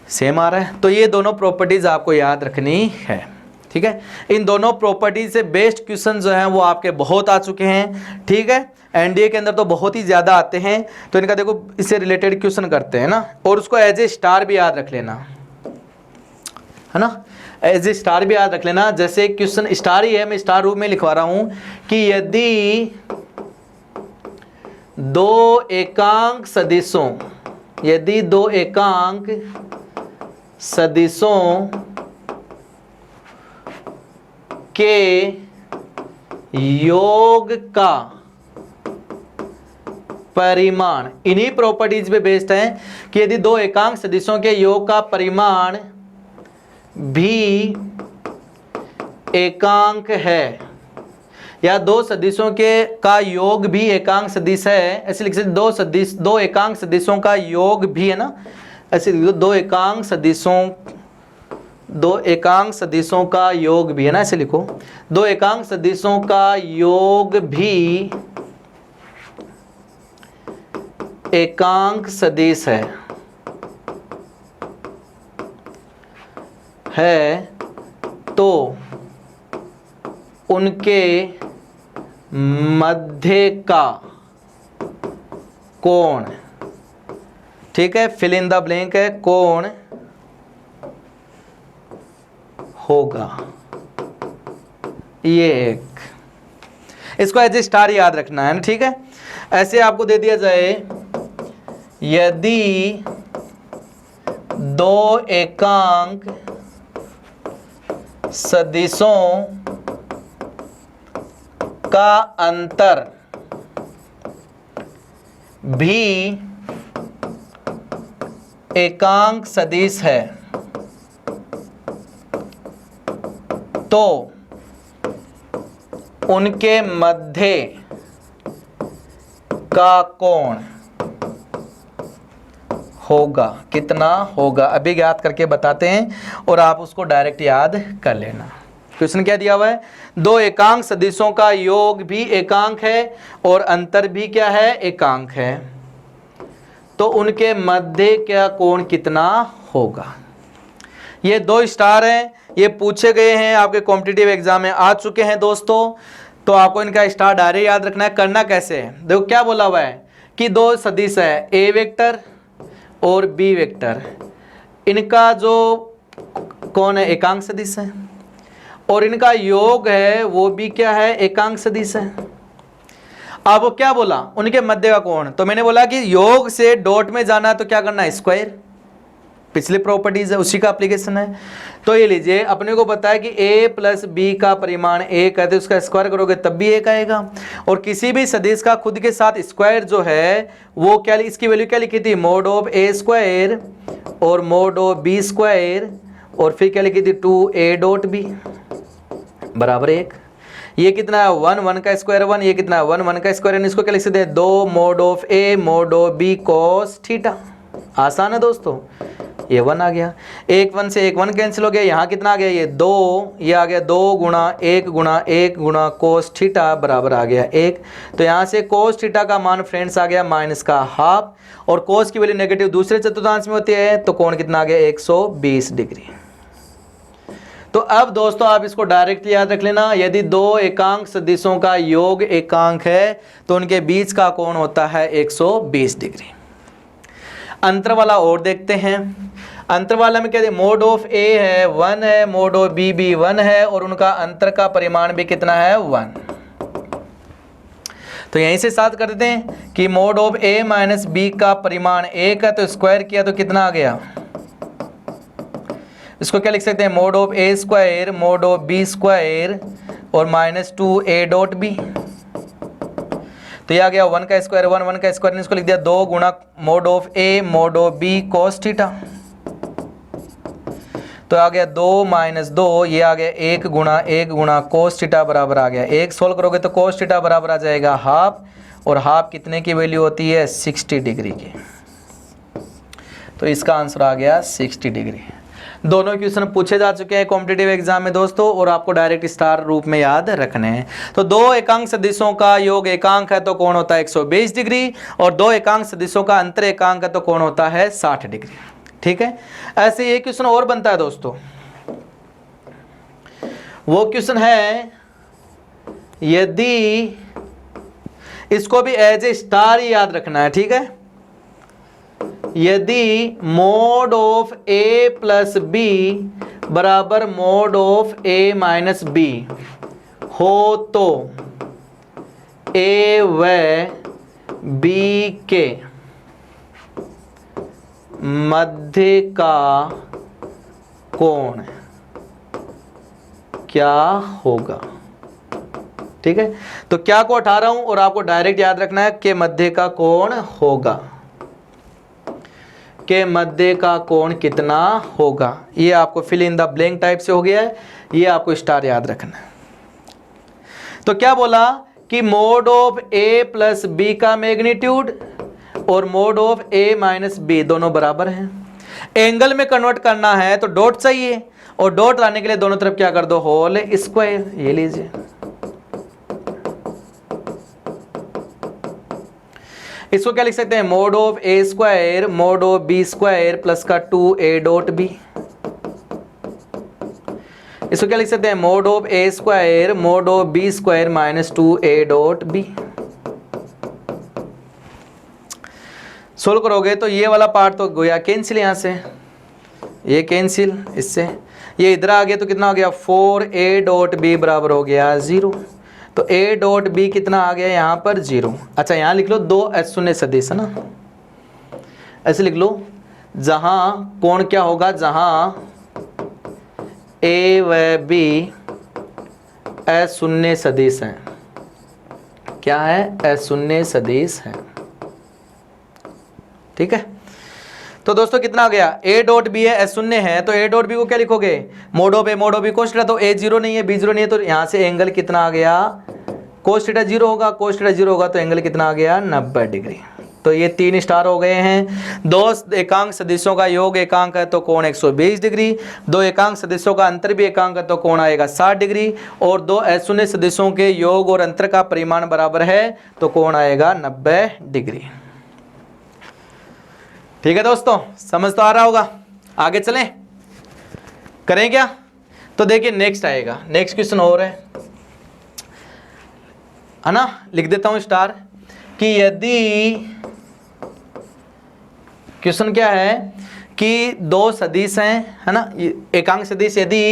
सेम आ रहा है। तो ये दोनों प्रॉपर्टीज आपको याद रखनी है, ठीक है। इन दोनों प्रॉपर्टीज से बेस्ट क्वेश्चन जो हैं वो आपके बहुत आ चुके हैं, ठीक है। एनडीए के अंदर तो बहुत ही ज़्यादा आते हैं, तो इनका देखो इससे रिलेटेड क्वेश्चन करते हैं ना, और उसको एज ए स्टार भी याद रख लेना, है ना, एज ए स्टार भी याद रख लेना। जैसे क्वेश्चन स्टार ही है, मैं स्टार रूप में लिखवा रहा हूं कि यदि दो एकांक सदिशों, यदि दो एकांक सदिशों के योग का परिमाण, इन्हीं प्रॉपर्टीज पे बेस्ड है कि यदि दो एकांक सदिशों के योग का परिमाण भी एकांक है, या दो सदिशों के का योग भी एकांक सदिश है, ऐसे लिख सकते दो एकांक सदिशों का योग भी है ना, ऐसे लिख दो दो एकांक सदिशों का योग भी है ना, ऐसे लिखो दो एकांक सदिशों का योग भी एकांक सदिश है तो उनके मध्य का कोण, ठीक है, फिल इन द ब्लैंक है, कोण होगा ये एक। इसको एज ए स्टार याद रखना है ना, ठीक है। ऐसे आपको दे दिया जाए यदि दो एकांक सदिशों का अंतर भी एकांक सदिश है तो उनके मध्य का कोण होगा, कितना होगा, अभी याद करके बताते हैं और आप उसको डायरेक्ट याद कर लेना। क्वेश्चन क्या दिया हुआ है, दो एकांक सदिशों का योग भी एकांक है और अंतर भी क्या है एकांक है, तो उनके मध्य का कोण कितना होगा। ये दो स्टार हैं, ये पूछे गए हैं आपके कॉम्पिटिटिव एग्जाम में आ चुके हैं दोस्तों, तो आपको इनका स्टार डायरेक्ट याद रखना है। करना कैसे है, देखो क्या बोला हुआ है कि दो सदिश है ए वेक्टर और बी वेक्टर, इनका जो कौन है एकांक सदिश है और इनका योग है वो भी क्या है एकांक सदिश है। अब वो क्या बोला उनके मध्य का कोण, तो मैंने बोला कि योग से डॉट में जाना है तो क्या करना है स्क्वायर, पिछली प्रॉपर्टीज है उसी का एप्लीकेशन है। तो ये लीजिए अपने को पता है कि a प्लस बी का परिमाण एक है तो उसका स्क्वायर करोगे तब भी एक आएगा, और किसी भी सदिश का खुद के साथ स्क्वायर जो है वो क्या, इसकी वैल्यू क्या लिखी थी मोड ऑफ ए स्क्वायर और मोड ऑफ बी स्क्वायर, और फिर क्या लिखी थी 2a डॉट बी बराबर एक। ये कितना है 1 1 का स्क्वायर 1, ये कितना है 1 1 का स्क्वायर, इसको क्या लिख सकते हैं 2 mod of a mod of b cos theta. आसान है दोस्तों, ये 1 आ गया, एक 1 से एक 1 कैंसिल हो गया, यहाँ कितना आ गया ये 2, ये आ गया 2 गुणा 1 गुणा कोस थीटा बराबर आ गया 1। तो यहाँ से कोस थीटा का मान फ्रेंड्स आ गया माइनस का हाफ, और कोस की वैल्यू नेगेटिव दूसरे चतुर्थांश में होती है तो कोण कितना आ गया 120 डिग्री। तो अब दोस्तों आप इसको डायरेक्ट याद रख लेना, यदि दो एकांक सदिशों का योग एकांक है तो उनके बीच का कोण होता है 120 डिग्री। अंतर वाला और देखते हैं। अंतर वाला में क्या है, मोड ऑफ ए है 1 है, मोड ऑफ बी भी 1 है और उनका अंतर का परिमाण भी कितना है 1। तो यहीं से साथ कर देते हैं कि mod of a minus b का परिमाण 1 है, तो स्क्वायर किया तो कितना आ गया, इसको क्या लिख सकते हैं, mod of a square mod of b square और -2 ए डॉट बी। तो ये आ गया 1 का स्क्वायर 1 का स्क्वायर, इसको लिख दिया 2 गुणा mod of a mod of b cos theta. तो आ गया 2 - 2, ये आ गया 1 गुणा cos थीटा बराबर आ गया 1। सोल्व करोगे तो cos थीटा बराबर आ जाएगा हाफ, और हाफ कितने की वैल्यू होती है 60 डिग्री की। तो इसका आंसर आ गया 60 डिग्री। दोनों क्वेश्चन पूछे जा चुके हैं कॉम्पिटिटिव एग्जाम में दोस्तों, और आपको डायरेक्ट स्टार रूप में याद रखने हैं। तो दो एकांक सदिशों का योग एकांक है तो कोण होता है 120 डिग्री, और दो एकांक सदिशों का अंतर एकांक है तो कोण होता है 60 डिग्री। ठीक है, ऐसे एक क्वेश्चन और बनता है दोस्तों, वो क्वेश्चन है यदि, इसको भी एज ए स्टार ही याद रखना है। ठीक है, यदि mod of a plus b बराबर mod of a minus b हो तो ए व बी के मध्य का कोण क्या होगा। ठीक है, तो क्या को उठा रहा हूं और आपको डायरेक्ट याद रखना है कि मध्य का कोण होगा, के मध्य का कोण कितना होगा। ये आपको fill in the blank type से हो गया है, ये आपको स्टार याद रखना है। तो क्या बोला कि mod of a plus b का मैग्नीट्यूड और mod of a minus b दोनों बराबर हैं। एंगल में कन्वर्ट करना है तो डॉट चाहिए, और डॉट लाने के लिए दोनों तरफ क्या कर दो, होल स्क्वायर। ये लीजिए, इसको क्या लिख सकते हैं, mod of a square mod of b square plus का 2a डॉट बी। इसको क्या लिख सकते हैं, mod of a square mod of b square minus 2a dot b. Solve करोगे तो ये वाला पार्ट तो गोया कैंसिल, यहां से ये कैंसिल, इससे ये इधर आ गया तो कितना हो गया 4a डॉट बी बराबर हो गया 0। तो a डॉट बी कितना आ गया यहाँ पर 0। अच्छा यहाँ लिख लो 2 अशून्य सदिश है ना, ऐसे लिख लो, जहाँ कोण क्या होगा, जहाँ a व b अशून्य सदिश हैं। क्या है, अशून्य सदिश है। ठीक है, तो दोस्तों कितना आ गया, a डॉट बी है अशून्य है, तो a डॉट बी को क्या लिखोगे, mod of a mod of b cos theta. तो a 0 नहीं है b 0 नहीं है, तो यहां से एंगल कितना आ गया, cos थीटा 0 होगा, cos थीटा 0 होगा तो एंगल कितना आ गया 90 डिग्री। तो ये 3 स्टार हो गए हैं। दो एकांक सदिशों का योग एकांक है तो कोण 120 डिग्री, दो एकांक सदिशों का अंतर भी एकांक है तो कोण आएगा 60 डिग्री, और दो अशून्य सदिशों के योग और अंतर का परिमाण बराबर है तो कोण आएगा 90 डिग्री। ठीक है दोस्तों, समझ तो आ रहा होगा। आगे चलें, करें क्या, तो देखिए नेक्स्ट आएगा, नेक्स्ट क्वेश्चन और है ना, लिख देता हूं स्टार, कि यदि क्वेश्चन क्या है कि दो सदिश हैं, है ना, एकांक सदिश, यदि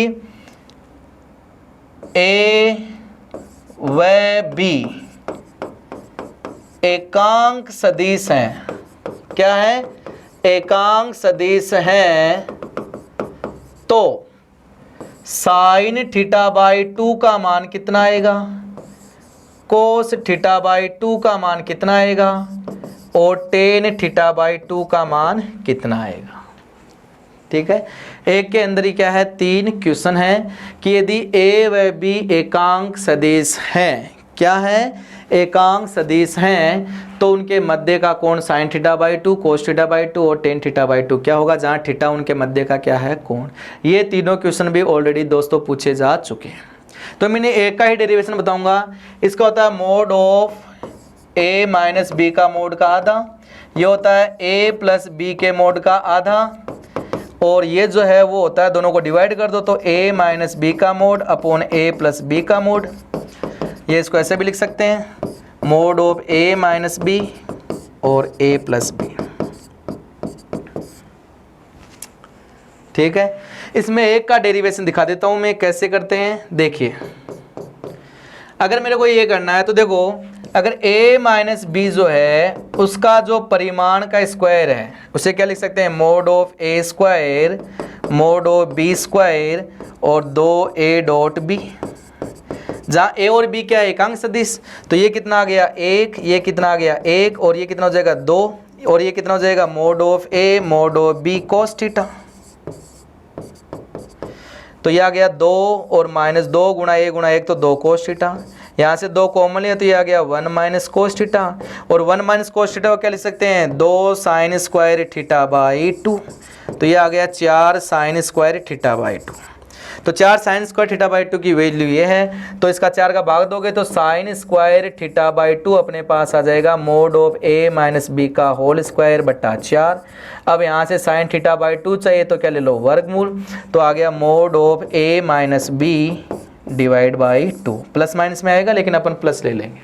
ए व बी एकांक सदिश हैं, क्या है, एकांक सदिश है, तो साइन थीटा बाई 2 का मान कितना आएगा, कोस थीटा बाई 2 का मान कितना आएगा, और टेन थीटा बाई 2 का मान कितना आएगा। ठीक है, एक के अंदर ही क्या है, 3 क्वेश्चन है कि यदि ए व बी एकांक सदिश हैं, क्या है, एकांक सदिश हैं, तो उनके मध्य का कोण sine theta by 2, cos theta by 2 और टेन थीटा बाई 2 क्या होगा, जहां थीटा उनके मध्य का क्या है, कोण। ये तीनों क्वेश्चन भी ऑलरेडी दोस्तों पूछे जा चुके हैं। तो मैंने एक का ही डेरिवेशन बताऊंगा। इसका होता है mod of a minus b का मोड का आधा, ये होता है ए प्लस बी के मोड का आधा, और ये जो है वो होता है, दोनों को डिवाइड कर दो तो a माइनस बी का mod upon a plus b का मोड। ये इसको ऐसे भी लिख सकते हैं, mod of a minus b और a प्लस बी। ठीक है, इसमें एक का डेरिवेशन दिखा देता हूं मैं कैसे करते हैं। देखिए, अगर मेरे को ये करना है तो देखो, अगर a माइनस बी जो है उसका जो परिमाण का स्क्वायर है उसे क्या लिख सकते हैं, mod of a square mod of b square और 2a डॉट b, जहाँ a और b क्या है, एकांक सदिश। तो ये कितना आ गया 1, ये कितना आ गया 1, और ये कितना हो जाएगा 2, और ये कितना हो जाएगा mod of a mode of b cos theta. तो ये आ गया 2 और माइनस 2 गुणा 1 तो 2 कोस थीटा। यहाँ से 2 कॉमन है तो ये आ गया 1 माइनस कोस थीटा, और 1 माइनस कोस थीटा को क्या लिख सकते हैं, 2 साइन स्क्वायर थीटा बाई 2। तो ये आ गया 4 साइन स्क्वायर थीटा बाई 2। तो 4 साइन स्क्वायर थीटा बाई 2 की वैल्यू ये है, तो इसका 4 का भाग दोगे तो साइन स्क्वायर थीटा बाई 2 अपने पास आ जाएगा mod of a minus b का होल स्क्वायर बट्टा 4। अब यहाँ से साइन थीटा बाई 2 चाहिए तो क्या ले लो, वर्गमूल। तो आ गया mod of a minus b divide by 2। Plus minus में आएगा लेकिन अपन प्लस ले लेंगे,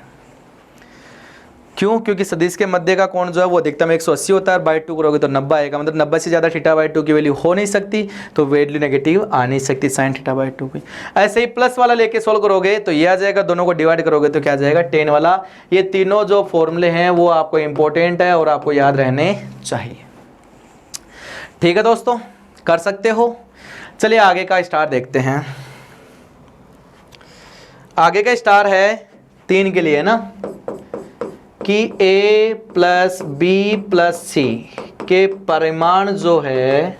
क्यों, क्योंकि सदिश के मध्य का कोण जो है वो अधिकतम 180 होता है, बाई 2 करोगे तो 90 आएगा, मतलब 90 से ज़्यादा थीटा बाई 2 की वैल्यू हो नहीं सकती, तो वैल्यू नेगेटिव आ नहीं सकती साइन थीटा बाई 2 की। ऐसे ही प्लस वाला लेके सोल्व करोगे तो ये आ जाएगा, दोनों को डिवाइड करोगे तो क्या आ जाएगा, tan वाला। ये तीनों जो फॉर्मूले हैं वो आपको इंपॉर्टेंट है और आपको याद रहने चाहिए। ठीक है दोस्तों, कर सकते हो। चलिए आगे का स्टार देखते हैं। आगे का स्टार है 3 के लिए ना, कि a प्लस बी प्लस सी के परिमाण जो है,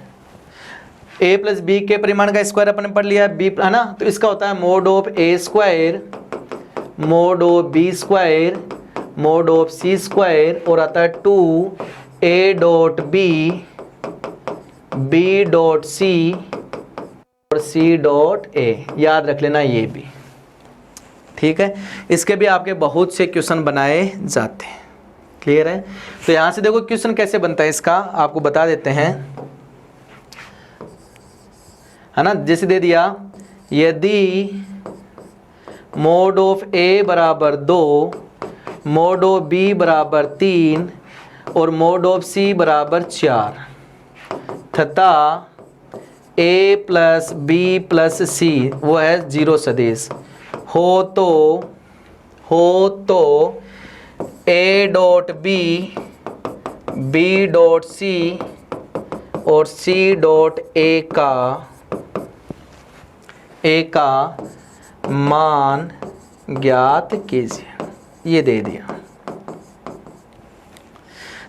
a प्लस बी के परिमाण का स्क्वायर अपन ने पढ़ लिया है, b है ना, तो इसका होता है mod of a square mod of b square mod of c square, और आता है 2a dot b dot c और c डॉट a। याद रख लेना ये भी, ठीक है। इसके भी आपके बहुत से क्वेश्चन बनाए जाते हैं, क्लियर है। तो यहां से देखो क्वेश्चन कैसे बनता है, इसका आपको बता देते हैं, है ना। जैसे दे दिया, यदि मोड ऑफ a बराबर 2, मोड ऑफ b बराबर 3 और मोड ऑफ c बराबर 4 तथा a plus b plus c वो है 0 सदिश हो तो a dot b dot c और c डॉट a का मान ज्ञात कीजिए। ये दे दिया,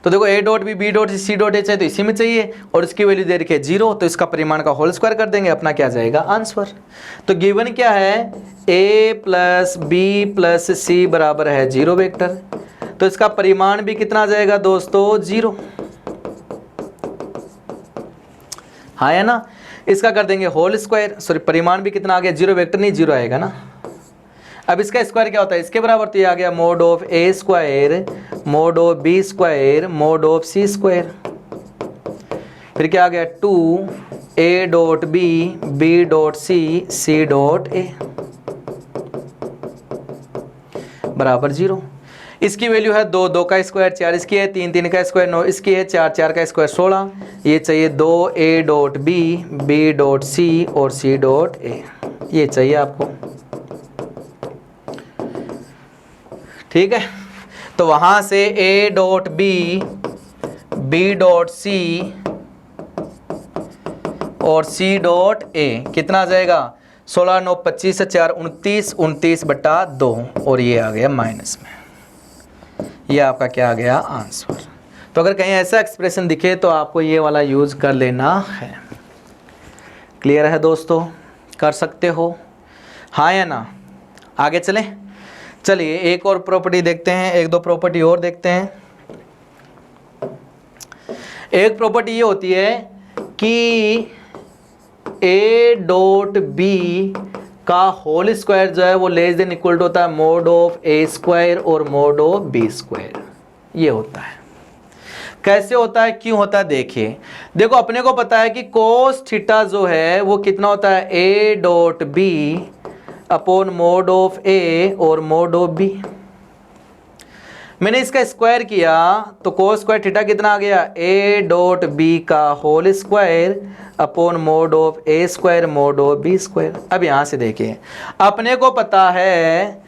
तो देखो a dot b dot c dot a चाहिए तो इसी में चाहिए, और इसकी वैल्यू दे रखी है 0, तो इसका परिमाण का होल स्क्वायर कर देंगे, अपना क्या जाएगा आंसर। तो गिवन क्या है, a प्लस बी प्लस सी बराबर है 0 वेक्टर, तो इसका परिमाण भी कितना आ जाएगा दोस्तों 0, हाँ है ना। इसका कर देंगे होल स्क्वायर, सॉरी परिमाण भी कितना आ गया 0 वेक्टर नहीं 0 आएगा ना। अब इसका स्क्वायर क्या होता है, इसके बराबर, तो ये आ गया mod of a square mod of b square mod of c square, फिर क्या आ गया 2a dot b dot c dot a बराबर 0। इसकी वैल्यू है 2 का स्क्वायर 4, इसकी है 3 का स्क्वायर 9, इसकी है 4 का स्क्वायर 16। ये चाहिए 2a dot b dot c और c डॉट a, ये चाहिए आपको, ठीक है। तो वहां से a dot b dot c और c डॉट a कितना आ जाएगा, 16 9 25 4 29 29 बटा 2, और ये आ गया माइनस में, ये आपका क्या आ गया आंसर। तो अगर कहीं ऐसा एक्सप्रेशन दिखे तो आपको ये वाला यूज कर लेना है। क्लियर है दोस्तों, कर सकते हो, हाँ या ना। आगे चलें, चलिए एक और प्रॉपर्टी देखते हैं, 1-2 प्रॉपर्टी और देखते हैं। एक प्रॉपर्टी ये होती है कि a डॉट b का होल स्क्वायर जो है वो लेस देन इक्वल टू होता है मोड ऑफ a स्क्वायर और मोड ऑफ b स्क्वायर, ये होता है। कैसे होता है, क्यों होता है, देखिए। देखो अपने को पता है कि कोस थीटा जो है वो कितना होता है, a dot b upon mod of a और मोड ऑफ बी। मैंने इसका स्क्वायर किया तो कोस स्क्वायर थीटा कितना आ गया, ए डॉट बी का whole square upon mod of a square mod of b square. अब यहां से देखिए, अपने को पता है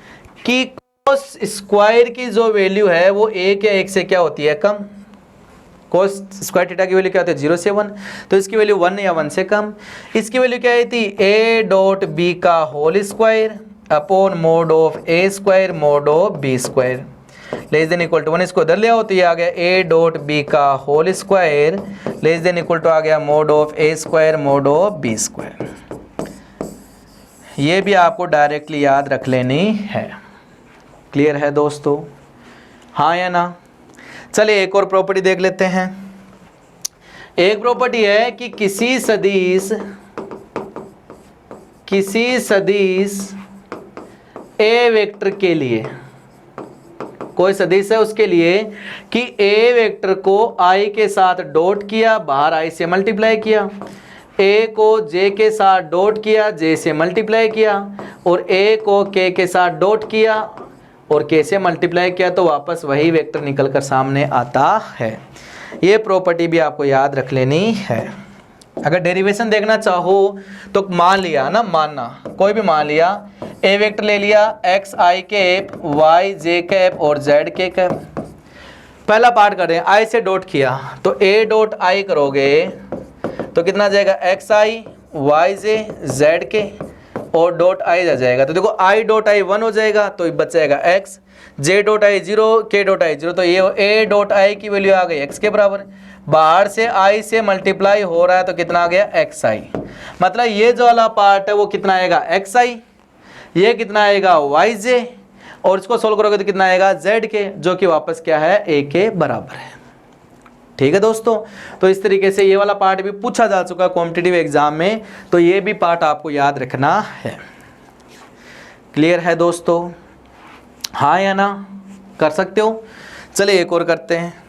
कि कोस स्क्वायर की जो वैल्यू है वो एक या एक से क्या होती है, कम। कोस स्क्वायर थीटा की वैल्यू क्या होती है, 0 से 1, तो इसकी वैल्यू 1 या 1 से कम। इसकी वैल्यू क्या आई थी, ए डॉट बी का whole square upon mod of a square mod of b square less than equal to 1। इसको इधर ले आओ तो ये आ गया ए डॉट बी का whole square less than equal to आ गया mod of a square mod of b square. ये भी आपको डायरेक्टली याद रख लेनी है। क्लियर है दोस्तों, हाँ या ना। चलिए एक और प्रॉपर्टी देख लेते हैं। एक प्रॉपर्टी है कि किसी सदिश ए वेक्टर के लिए, कोई सदिश है उसके लिए कि ए वेक्टर को आई के साथ डॉट किया, बाहर आई से मल्टीप्लाई किया, ए को जे के साथ डॉट किया, जे से मल्टीप्लाई किया, और ए को के के साथ डॉट किया और के से मल्टीप्लाई किया, तो वापस वही वेक्टर निकल कर सामने आता है। ये प्रॉपर्टी भी आपको याद रख लेनी है। अगर डेरिवेशन देखना चाहो तो मान लिया ना, मानना कोई भी मान लिया, ए वेक्टर ले लिया एक्स आई कैप वाई जे कैप और जेड के कैप। पहला पार्ट कर रहे हैं, आई से डॉट किया तो ए डॉट आई करोगे तो कितना जाएगा, एक्स आई वाई जे जेड के और डॉट आई आ जाएगा। तो देखो आई डॉट आई 1 हो जाएगा तो बच जाएगा एक्स, जे डॉट आई 0, के डॉट आई 0, तो ये ए डॉट आई की वैल्यू आ गई एक्स के बराबर। बाहर से आई से मल्टीप्लाई हो रहा है तो कितना आ गया, एक्स आई। मतलब ये जो वाला पार्ट है वो कितना आएगा, एक्स आई, ये कितना आएगा वाई जे, और इसको सोल्व करोगे तो कितना आएगा जेड के, जो कि वापस क्या है, ए के बराबर है। ठीक है दोस्तों, तो इस तरीके से ये वाला पार्ट भी पूछा जा चुका है कॉम्पिटिटिव एग्जाम में, तो ये भी पार्ट आपको याद रखना है। क्लियर है दोस्तों, हाँ या ना, कर सकते हो। चलिए एक और करते हैं।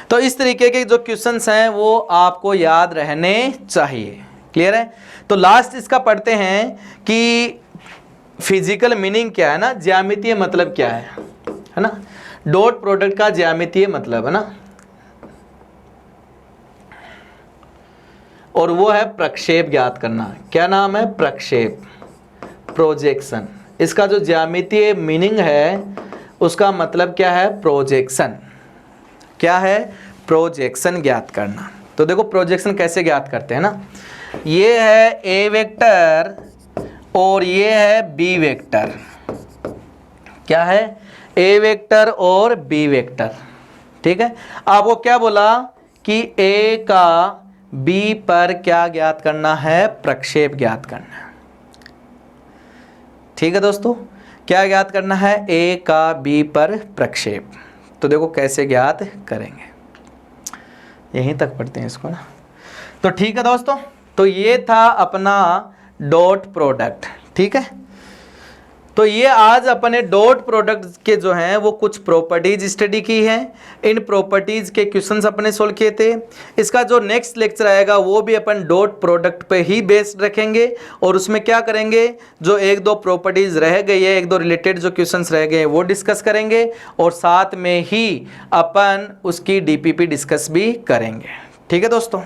तो इस तरीके के जो क्वेश्चंस हैं वो आपको याद रहने चाहिए। क्लियर है, तो लास्ट इसका पढ़ते हैं कि फिजिकल मीनिंग क्या है ना, ज्यामितीय मतलब क्या है ना, डॉट प्रोडक्ट का ज्यामितीय मतलब है ना, और वो है प्रक्षेप ज्ञात करना। क्या नाम है, प्रक्षेप, प्रोजेक्शन। इसका जो ज्यामितीय मीनिंग है उसका मतलब क्या है, प्रोजेक्शन। क्या है, प्रोजेक्शन ज्ञात करना। तो देखो प्रोजेक्शन कैसे ज्ञात करते हैं ना, ये है ए वेक्टर और ये है बी वेक्टर। क्या है, ए वेक्टर और बी वेक्टर। ठीक है, आपको क्या बोला कि ए का बी पर क्या ज्ञात करना है, प्रक्षेप ज्ञात करना है। ठीक है दोस्तों, क्या ज्ञात करना है, ए का बी पर प्रक्षेप। तो देखो कैसे ज्ञात करेंगे, यहीं तक पढ़ते हैं इसको ना। तो ठीक है दोस्तों, तो ये था अपना डॉट प्रोडक्ट। ठीक है, तो ये आज अपने डॉट प्रोडक्ट के जो हैं वो कुछ प्रॉपर्टीज स्टडी की हैं। इन प्रॉपर्टीज के क्वेश्चंस अपने सोल्व किए थे। इसका जो नेक्स्ट लेक्चर आएगा वो भी अपन डॉट प्रोडक्ट पे ही बेस्ड रखेंगे, और उसमें क्या करेंगे, जो एक दो प्रॉपर्टीज रह गई है, एक दो रिलेटेड जो क्वेश्चंस रह गए हैं वो डिस्कस करेंगे, और साथ में ही अपन उसकी डीपीपी डिस्कस भी करेंगे। ठीक है दोस्तों।